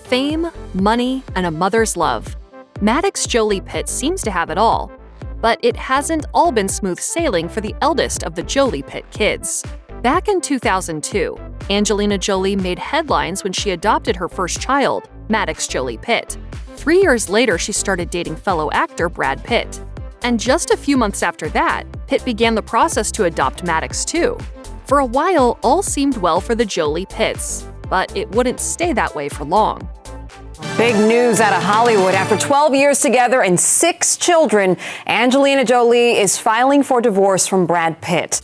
Fame, money, and a mother's love. Maddox Jolie-Pitt seems to have it all. But it hasn't all been smooth sailing for the eldest of the Jolie-Pitt kids. Back in 2002, Angelina Jolie made headlines when she adopted her first child, Maddox Jolie-Pitt. 3 years later, she started dating fellow actor Brad Pitt. And just a few months after that, Pitt began the process to adopt Maddox too. For a while, all seemed well for the Jolie-Pitts, but it wouldn't stay that way for long. Big news out of Hollywood. After 12 years together and 6 children, Angelina Jolie is filing for divorce from Brad Pitt.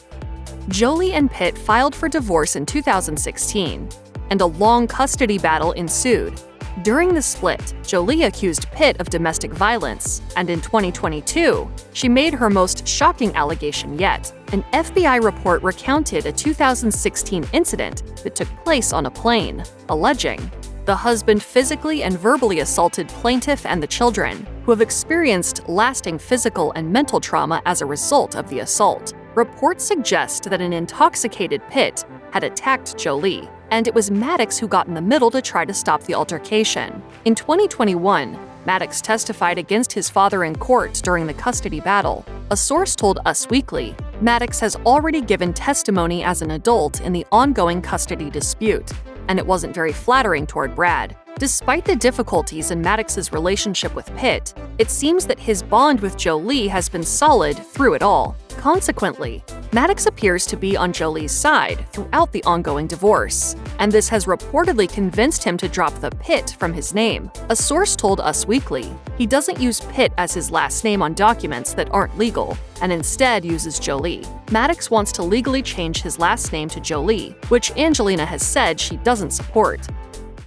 Jolie and Pitt filed for divorce in 2016, and a long custody battle ensued. During the split, Jolie accused Pitt of domestic violence, and in 2022, she made her most shocking allegation yet. An FBI report recounted a 2016 incident that took place on a plane, alleging the husband physically and verbally assaulted plaintiff and the children, who have experienced lasting physical and mental trauma as a result of the assault. Reports suggest that an intoxicated Pitt had attacked Jolie, and it was Maddox who got in the middle to try to stop the altercation. In 2021, Maddox testified against his father in court during the custody battle. A source told Us Weekly, Maddox has already given testimony as an adult in the ongoing custody dispute, and it wasn't very flattering toward Brad. Despite the difficulties in Maddox's relationship with Pitt, it seems that his bond with Jolie has been solid through it all. Consequently, Maddox appears to be on Jolie's side throughout the ongoing divorce, and this has reportedly convinced him to drop the Pitt from his name. A source told Us Weekly he doesn't use Pitt as his last name on documents that aren't legal, and instead uses Jolie. Maddox wants to legally change his last name to Jolie, which Angelina has said she doesn't support.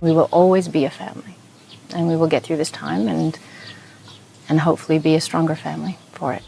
We will always be a family, and we will get through this time and hopefully be a stronger family for it.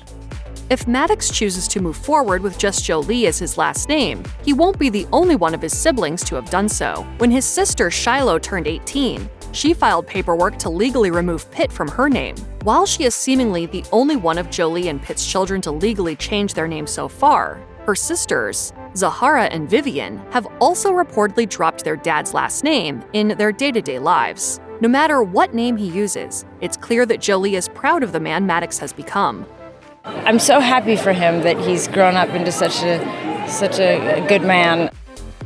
If Maddox chooses to move forward with just Jolie as his last name, he won't be the only one of his siblings to have done so. When his sister Shiloh turned 18, she filed paperwork to legally remove Pitt from her name. While she is seemingly the only one of Jolie and Pitt's children to legally change their name so far, her sisters, Zahara and Vivian, have also reportedly dropped their dad's last name in their day-to-day lives. No matter what name he uses, it's clear that Jolie is proud of the man Maddox has become. I'm so happy for him that he's grown up into such a good man.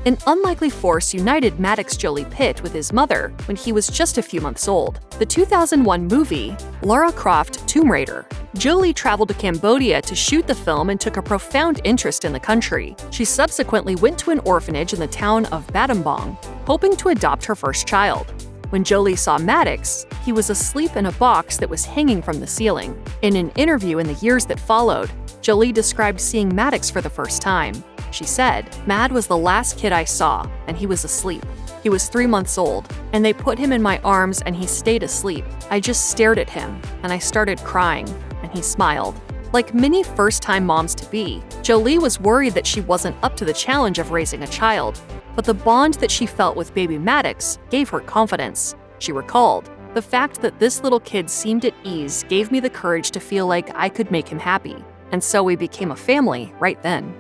An unlikely force united Maddox Jolie-Pitt with his mother when he was just a few months old. The 2001 movie, Lara Croft Tomb Raider. Jolie traveled to Cambodia to shoot the film and took a profound interest in the country. She subsequently went to an orphanage in the town of Battambang, hoping to adopt her first child. When Jolie saw Maddox, he was asleep in a box that was hanging from the ceiling. In an interview in the years that followed, Jolie described seeing Maddox for the first time. She said, "Mad was the last kid I saw, and he was asleep. He was 3 months old, and they put him in my arms and he stayed asleep. I just stared at him, and I started crying, and he smiled." Like many first-time moms-to-be, Jolie was worried that she wasn't up to the challenge of raising a child, but the bond that she felt with baby Maddox gave her confidence. She recalled, "The fact that this little kid seemed at ease gave me the courage to feel like I could make him happy, and so we became a family right then."